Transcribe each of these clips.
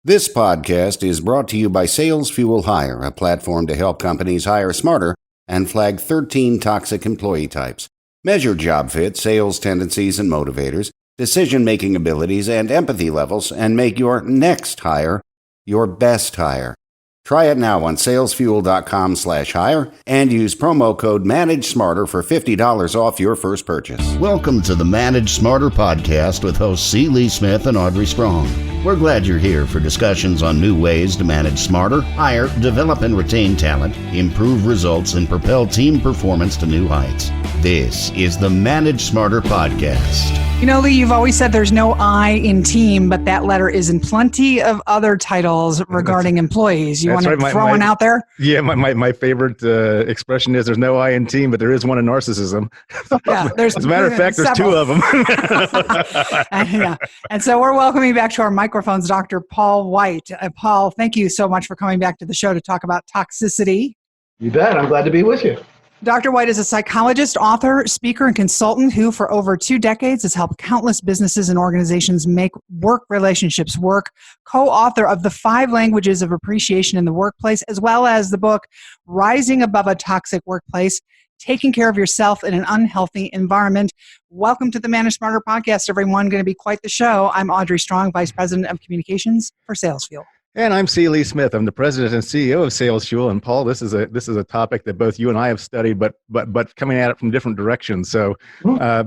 This podcast is brought to you by Sales Fuel Hire, a platform to help companies hire smarter and flag 13 toxic employee types. Measure job fit, sales tendencies and motivators, decision-making abilities, and empathy levels, and make your next hire your best hire. Try it now on salesfuel.com/hire and use promo code MANAGESMARTER for $50 off your first purchase. Welcome to the Manage Smarter podcast with hosts C. Lee Smith and Audrey Strong. We're glad you're here for discussions on new ways to manage smarter, hire, develop and retain talent, improve results, and propel team performance to new heights. This is the Manage Smarter podcast. You know, Lee, you've always said there's no I in team, but that letter is in plenty of other titles regarding employees. You want to throw one out there? Yeah, my favorite expression is there's no I in team, but there is one in narcissism. Yeah, as a matter of fact, there's two of them. Yeah. And so we're welcoming back to our microphones Dr. Paul White. Paul, thank you so much for coming back to the show to talk about toxicity. You bet. I'm glad to be with you. Dr. White is a psychologist, author, speaker, and consultant who, for over 2 decades, has helped countless businesses and organizations make work relationships work, co-author of the 5 Languages of Appreciation in the Workplace, as well as the book, Rising Above a Toxic Workplace, Taking Care of Yourself in an Unhealthy Environment. Welcome to the Manage Smarter podcast, everyone. Going to be quite the show. I'm Audrey Strong, Vice President of Communications for Sales Fuel. And I'm C. Lee Smith. I'm the president and CEO of Sales Fuel. And Paul, this is a topic that both you and I have studied, but coming at it from different directions. So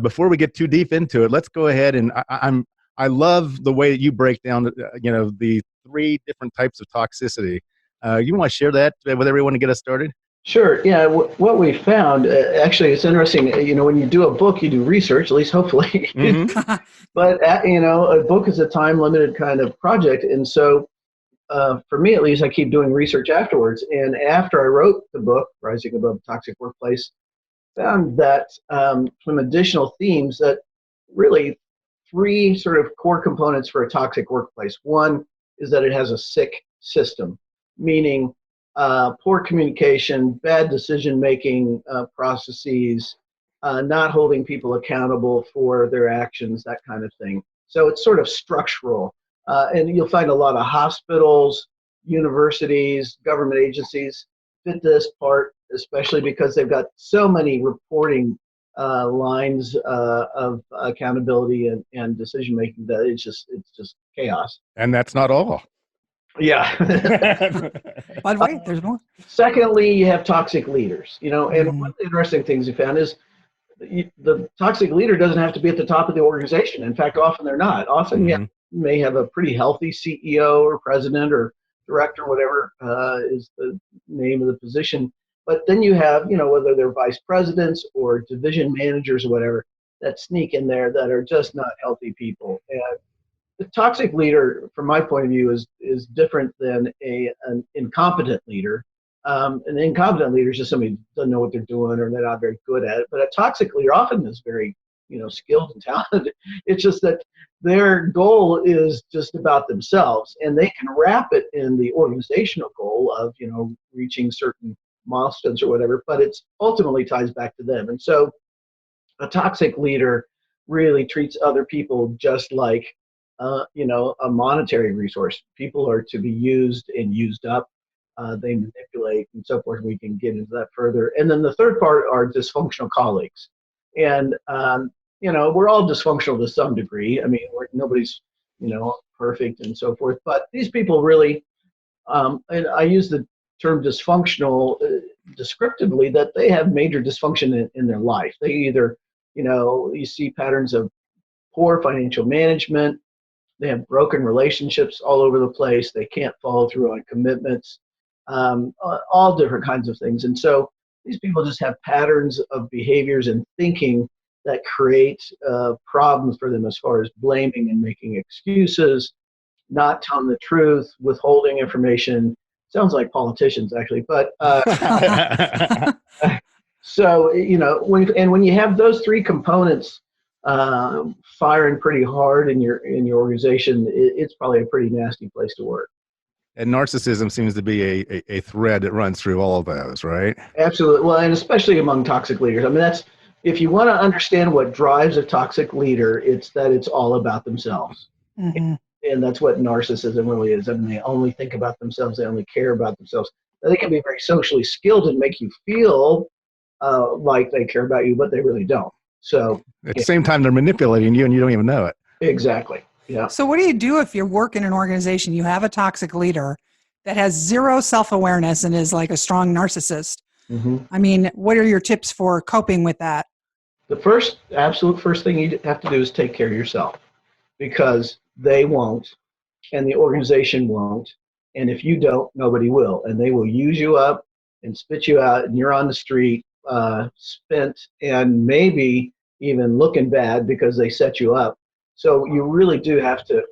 before we get too deep into it, let's go ahead and I love the way that you break down the 3 different types of toxicity. You want to share that with everyone to get us started? Sure. Yeah. What we found, actually, it's interesting. When you do a book, you do research, at least hopefully. Mm-hmm. But a book is a time-limited kind of project, and so. For me, at least, I keep doing research afterwards. And after I wrote the book, Rising Above a Toxic Workplace, found that some additional themes that really 3 sort of core components for a toxic workplace. One is that it has a sick system, meaning poor communication, bad decision-making processes, not holding people accountable for their actions, that kind of thing. So it's sort of structural. And you'll find a lot of hospitals, universities, government agencies fit this part, especially because they've got so many reporting lines of accountability and decision making that it's just chaos. And that's not all. Yeah. By the way, there's more. Secondly, you have toxic leaders. And one of the interesting things we found is the toxic leader doesn't have to be at the top of the organization. In fact, often they're not. Often, you may have a pretty healthy CEO or president or director, whatever is the name of the position. But then you have, whether they're vice presidents or division managers or whatever, that sneak in there that are just not healthy people. And the toxic leader, from my point of view, is different than an incompetent leader. An incompetent leader is just somebody who doesn't know what they're doing or they're not very good at it. But a toxic leader often is very skilled and talented. It's just that their goal is just about themselves, and they can wrap it in the organizational goal of, reaching certain milestones or whatever, but it's ultimately ties back to them. And so a toxic leader really treats other people just like, a monetary resource. People are to be used and used up. They manipulate and so forth. We can get into that further. And then the third part are dysfunctional colleagues. And, we're all dysfunctional to some degree. I mean, nobody's, perfect and so forth. But these people really, and I use the term dysfunctional descriptively, that they have major dysfunction in their life. They either, you see patterns of poor financial management. They have broken relationships all over the place. They can't follow through on commitments, all different kinds of things. And so these people just have patterns of behaviors and thinking that create problems for them as far as blaming and making excuses, not telling the truth, withholding information. Sounds like politicians, actually. But so, when you have those 3 components firing pretty hard in your organization, it's probably a pretty nasty place to work. And narcissism seems to be a thread that runs through all of those, right? Absolutely. Well, and especially among toxic leaders. I mean, that's, if you want to understand what drives a toxic leader, it's that it's all about themselves. Mm-hmm. And that's what narcissism really is. I mean, they only think about themselves. They only care about themselves. They can be very socially skilled and make you feel like they care about you, but they really don't. So at the same time, they're manipulating you and you don't even know it. Exactly. Yeah. So what do you do if you work in an organization, you have a toxic leader that has zero self-awareness and is like a strong narcissist? Mm-hmm. I mean, what are your tips for coping with that? The absolute first thing you have to do is take care of yourself, because they won't and the organization won't. And if you don't, nobody will. And they will use you up and spit you out, and you're on the street, spent and maybe even looking bad because they set you up. So you really do have to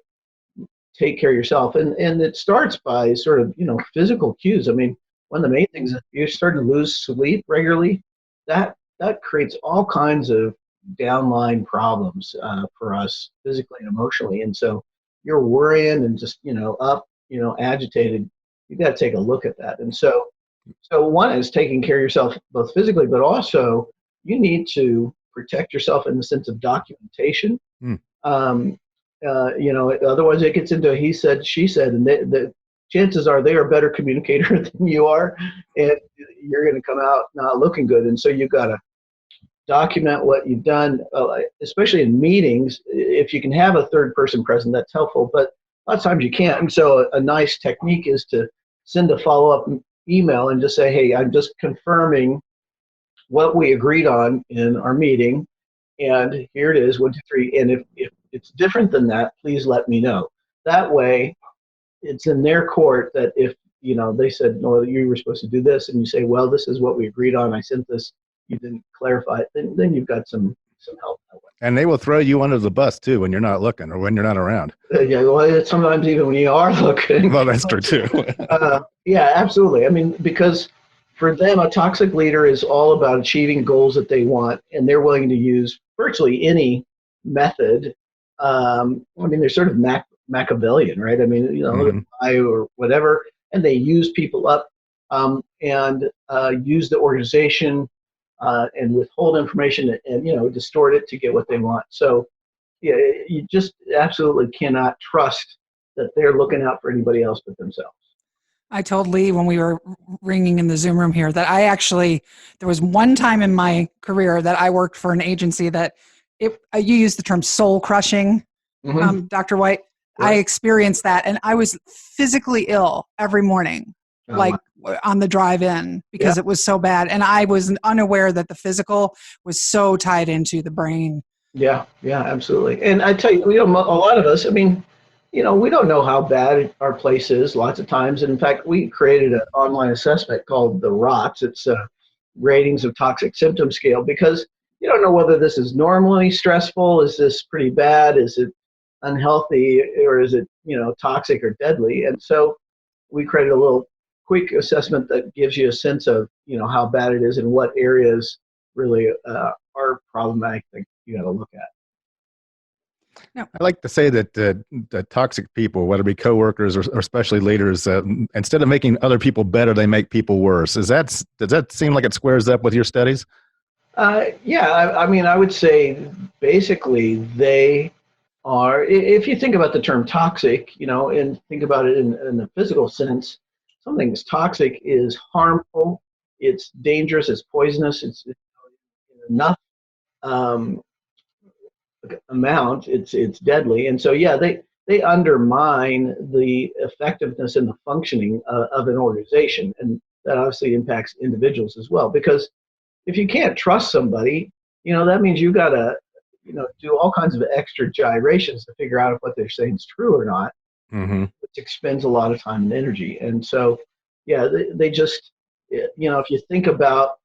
take care of yourself. And it starts by sort of, physical cues. I mean, one of the main things is if you start to lose sleep regularly, that creates all kinds of downline problems for us physically and emotionally. And so you're worrying and just, up, agitated. You got to take a look at that. And so one is taking care of yourself both physically, but also you need to protect yourself in the sense of documentation. Otherwise it gets into a he said, she said, and the chances are they are a better communicator than you are, and you're going to come out not looking good. And so you've got to document what you've done, especially in meetings. If you can have a third person present, that's helpful, but a lot of times you can't. And so a nice technique is to send a follow-up email and just say, hey, I'm just confirming what we agreed on in our meeting, and here it is, 1, 2, 3. And if it's different than that, please let me know. That way, it's in their court that if they said, no, you were supposed to do this, and you say, well, this is what we agreed on, I sent this, you didn't clarify it, then you've got some help that way. And they will throw you under the bus too when you're not looking or when you're not around. Yeah, well, sometimes even when you are looking. Well, that's true too. Yeah, absolutely. I mean, because for them, a toxic leader is all about achieving goals that they want, and they're willing to use virtually any method. I mean, they're sort of Machiavellian, right? I mean, or whatever, and they use people up and use the organization and withhold information and distort it to get what they want. So yeah, you just absolutely cannot trust that they're looking out for anybody else but themselves. I told Lee when we were ringing in the Zoom room here that there was one time in my career that I worked for an agency that you used the term soul crushing, Dr. White. Right. I experienced that, and I was physically ill every morning, on the drive in, because it was so bad. And I was unaware that the physical was so tied into the brain. Yeah, absolutely. And I tell you, a lot of us, I mean, we don't know how bad our place is lots of times. And in fact, we created an online assessment called the ROTS. It's a Ratings of Toxic Symptom Scale, because you don't know whether this is normally stressful. Is this pretty bad? Is it unhealthy, or is it, toxic or deadly? And so we created a little quick assessment that gives you a sense of, how bad it is and what areas really are problematic that you got to look at. Now, I like to say that the toxic people, whether it be coworkers or especially leaders, instead of making other people better, they make people worse. Does that seem like it squares up with your studies? Yeah, I mean, I would say basically they are, if you think about the term toxic, and think about it in the physical sense, something that's toxic is harmful, it's dangerous, it's poisonous, it's enough amount, it's deadly. And so, yeah, they undermine the effectiveness and the functioning of an organization. And that obviously impacts individuals as well, because if you can't trust somebody, that means you got to, do all kinds of extra gyrations to figure out if what they're saying is true or not, which expends a lot of time and energy. And so, yeah, they just, if you think about,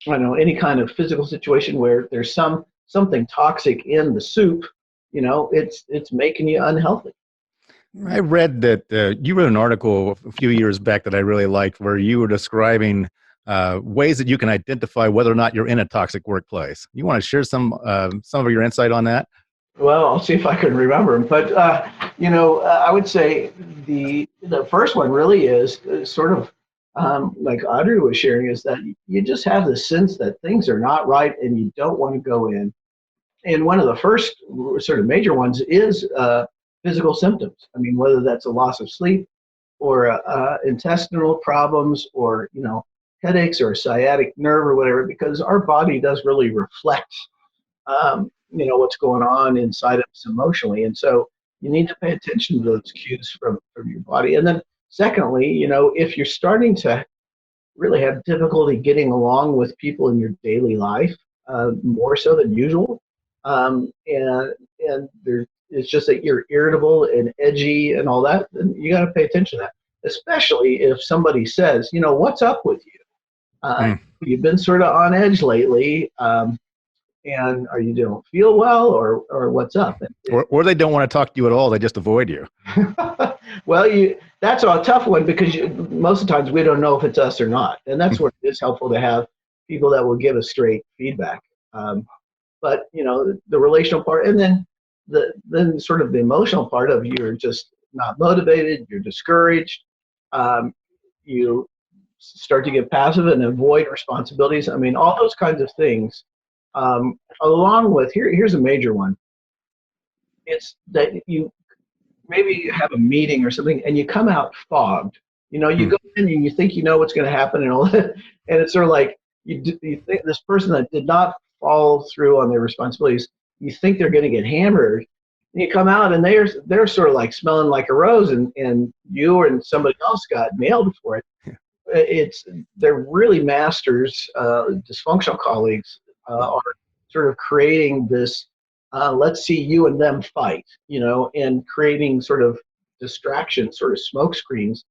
I don't know, any kind of physical situation where there's something toxic in the soup, it's making you unhealthy. I read that you wrote an article a few years back that I really liked, where you were describing ways that you can identify whether or not you're in a toxic workplace. You want to share some of your insight on that? Well, I'll see if I can remember them. But, I would say the first one really is sort of like Audrey was sharing, is that you just have the sense that things are not right and you don't want to go in. And one of the first sort of major ones is physical symptoms. I mean, whether that's a loss of sleep or intestinal problems or, headaches or sciatic nerve or whatever, because our body does really reflect, what's going on inside of us emotionally. And so you need to pay attention to those cues from your body. And then secondly, if you're starting to really have difficulty getting along with people in your daily life, more so than usual, and it's just that you're irritable and edgy and all that, then you got to pay attention to that, especially if somebody says, what's up with you? You've been sort of on edge lately, and are you don't feel well, or what's up? Or they don't want to talk to you at all. They just avoid you. Well, that's a tough one, because most of the times we don't know if it's us or not. And that's where it is helpful to have people that will give us straight feedback. But, the relational part, and then sort of the emotional part of you're just not motivated, you're discouraged, you start to get passive and avoid responsibilities. I mean, all those kinds of things, along with, here's a major one. It's that you maybe have a meeting or something and you come out fogged. You go in and you think you know what's going to happen and all that, and it's sort of like you think this person that did not follow through on their responsibilities, you think they're going to get hammered, and you come out and they're sort of like smelling like a rose, and you and somebody else got nailed for it. They're really masters. Dysfunctional colleagues are sort of creating this. Let's see you and them fight, and creating sort of distractions, sort of smoke screens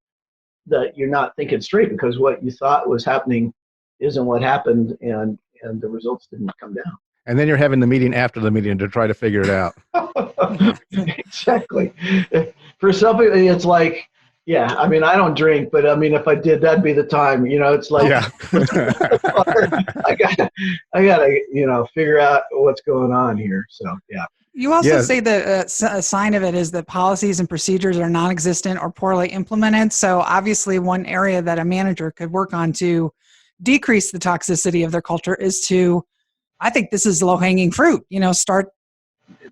that you're not thinking straight, because what you thought was happening isn't what happened, and the results didn't come down. And then you're having the meeting after the meeting to try to figure it out. Exactly. For something, it's like, yeah, I mean, I don't drink, but I mean, if I did, that'd be the time. It's like, yeah. I gotta, figure out what's going on here. So, yeah. You also say that a sign of it is that policies and procedures are non-existent or poorly implemented. So obviously one area that a manager could work on to decrease the toxicity of their culture is to, I think this is low-hanging fruit, start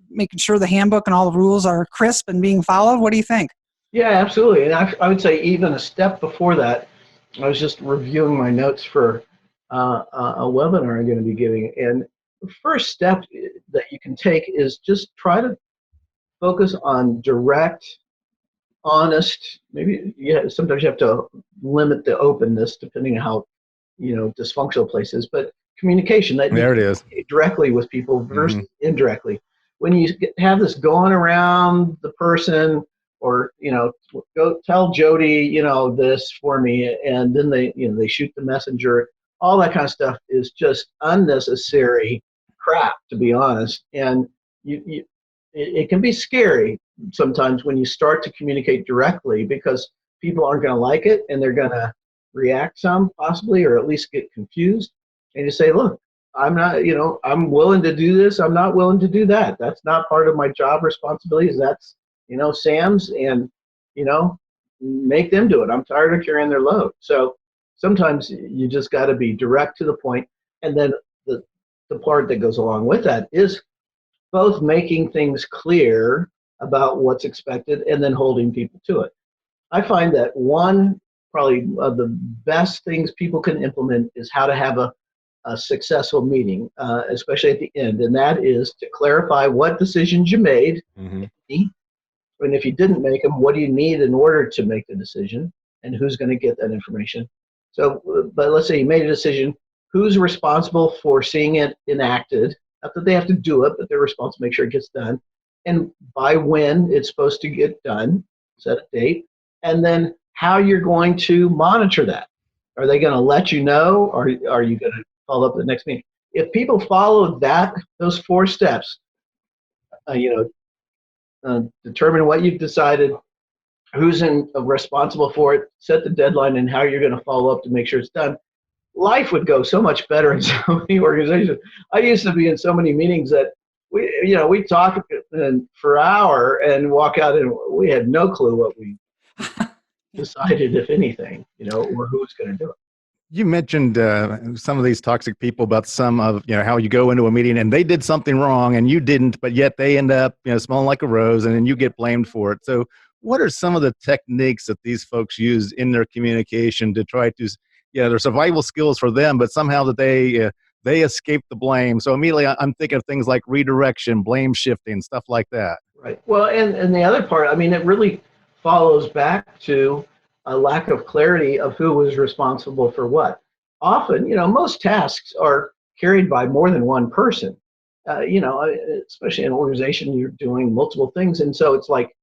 making sure the handbook and all the rules are crisp and being followed. What do you think? Yeah, absolutely. And I would say even a step before that, I was just reviewing my notes for a webinar I'm going to be giving. And the first step that you can take is just try to focus on direct, honest, maybe sometimes you have to limit the openness depending on how, dysfunctional a place is, but communication that there it is directly with people versus indirectly. When you have this going around the person, or go tell Jody this for me, and then they shoot the messenger, all that kind of stuff is just unnecessary crap, to be honest. And it can be scary sometimes when you start to communicate directly, because people aren't going to like it, and they're going to react some possibly, or at least get confused. And you say, look, I'm not, I'm willing to do this, I'm not willing to do that. That's not part of my job responsibilities. That's, Sam's, and, make them do it. I'm tired of carrying their load. So sometimes you just got to be direct to the point. And then the part that goes along with that is both making things clear about what's expected and then holding people to it. I find that one probably of the best things people can implement is how to have a successful meeting, especially at the end, and that is to clarify what decisions you made, and if you didn't make them, what do you need in order to make the decision, and who's going to get that information. So, but let's say you made a decision, who's responsible for seeing it enacted? Not that they have to do it, but they're responsible to make sure it gets done, and by when it's supposed to get done, set a date, and then how you're going to monitor that. Are they going to let you know, or are you going to follow up at the next meeting? If people follow those 4 steps, determine what you've decided, who's responsible for it, set the deadline, and how you're going to follow up to make sure it's done, life would go so much better in so many organizations. I used to be in so many meetings that we talk for an hour and walk out and we had no clue what we decided, if anything, or who's going to do it. You mentioned some of these toxic people about some of, how you go into a meeting and they did something wrong and you didn't, but yet they end up, smelling like a rose and then you get blamed for it. So what are some of the techniques that these folks use in their communication to try to, they're survival skills for them, but somehow that they escape the blame. So immediately I'm thinking of things like redirection, blame shifting, stuff like that. Right. Well, and the other part, I mean, it really follows back to a lack of clarity of who was responsible for what. Often, most tasks are carried by more than one person. Especially in an organization, you're doing multiple things, and so it's like,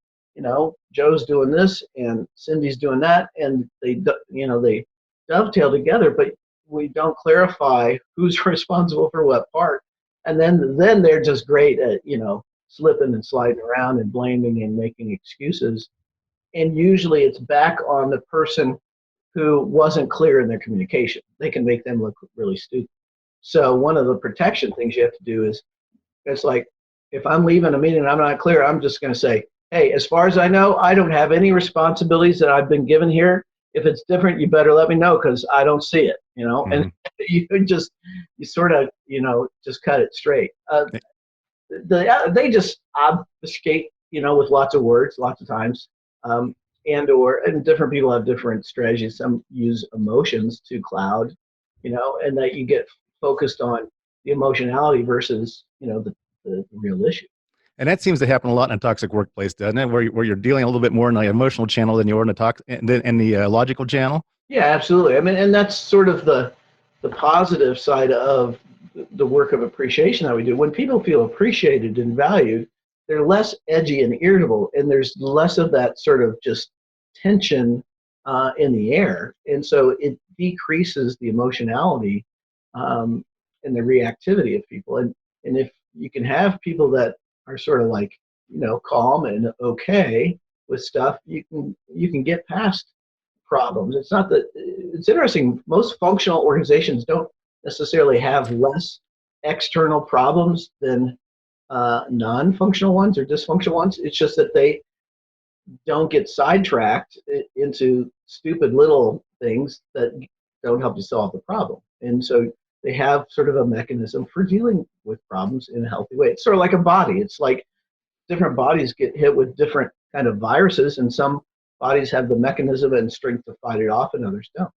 Joe's doing this and Cindy's doing that, and they dovetail together, but we don't clarify who's responsible for what part, and then they're just great at slipping and sliding around and blaming and making excuses. And usually it's back on the person who wasn't clear in their communication. They can make them look really stupid. So one of the protection things you have to do is, it's like, if I'm leaving a meeting and I'm not clear, I'm just going to say, hey, as far as I know, I don't have any responsibilities that I've been given here. If it's different, you better let me know because I don't see it, Mm-hmm. And you sort of, just cut it straight. They just obfuscate, with lots of words, lots of times. And different people have different strategies. Some use emotions to cloud, and that you get focused on the emotionality versus, the real issue. And that seems to happen a lot in a toxic workplace, doesn't it? Where you're dealing a little bit more in the emotional channel than you are in the logical channel. Yeah, absolutely. I mean, and that's sort of the positive side of the work of appreciation that we do. When people feel appreciated and valued, they're less edgy and irritable, and there's less of that sort of just tension in the air. And so it decreases the emotionality and the reactivity of people. And if you can have people that are sort of like, calm and okay with stuff, you can get past problems. It's not that, it's interesting, most functional organizations don't necessarily have less external problems than non-functional ones or dysfunctional ones. It's just that they don't get sidetracked into stupid little things that don't help you solve the problem. And so they have sort of a mechanism for dealing with problems in a healthy way. It's sort of like a body. It's like different bodies get hit with different kind of viruses, and some bodies have the mechanism and strength to fight it off and others don't.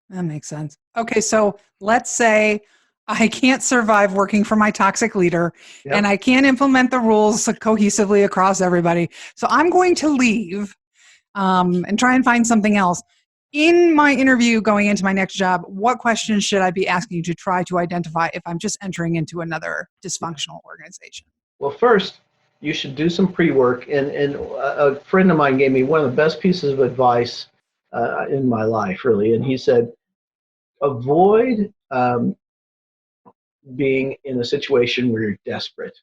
That makes sense. Okay, so let's say I can't survive working for my toxic leader, Yep. and I can't implement the rules cohesively across everybody. So I'm going to leave and try and find something else. In my interview going into my next job, what questions should I be asking to try to identify if I'm just entering into another dysfunctional organization? Well, first, you should do some pre-work. And a friend of mine gave me one of the best pieces of advice in my life, really. And he said, avoid being in a situation where you're desperate.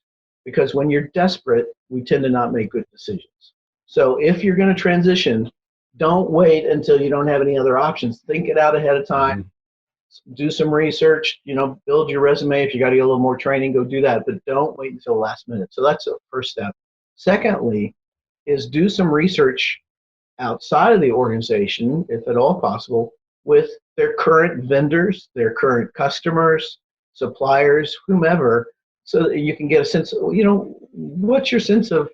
Because when you're desperate, we tend to not make good decisions. So if you're going to transition, don't wait until you don't have any other options. Think it out ahead of time. Do some research, build your resume. If you got to get a little more training, go do that. But don't wait until the last minute. So that's the first step. Secondly, is do some research outside of the organization, if at all possible, with their current vendors, their current customers, suppliers, whomever, so that you can get a sense of, what's your sense of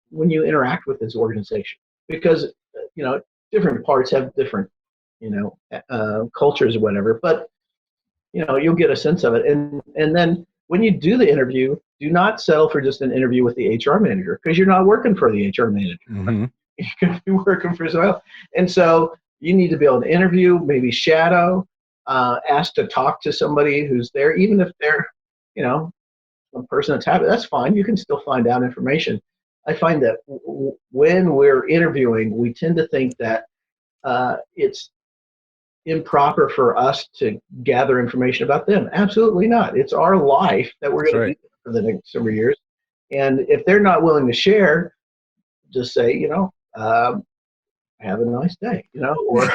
when you interact with this organization? Because, different parts have different, cultures or whatever, but, you'll get a sense of it. And then when you do the interview, do not settle for just an interview with the HR manager, because you're not working for the HR manager. Mm-hmm. You're going to be working for someone else. And so you need to be able to interview, maybe shadow, ask to talk to somebody who's there, even if they're, a person that's happy, that's fine. You can still find out information. I find that when we're interviewing, we tend to think that it's improper for us to gather information about them. Absolutely not. It's our life that we're going to do for the next several years. And if they're not willing to share, just say, have a nice day, or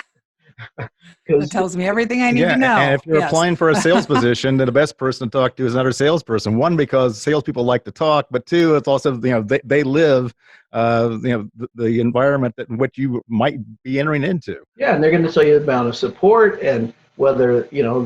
It tells me everything I need to know. And if you're applying for a sales position, then the best person to talk to is another salesperson. One, because salespeople like to talk, but two, it's also, they live, the environment that in which you might be entering into. Yeah, and they're going to tell you about a support and whether,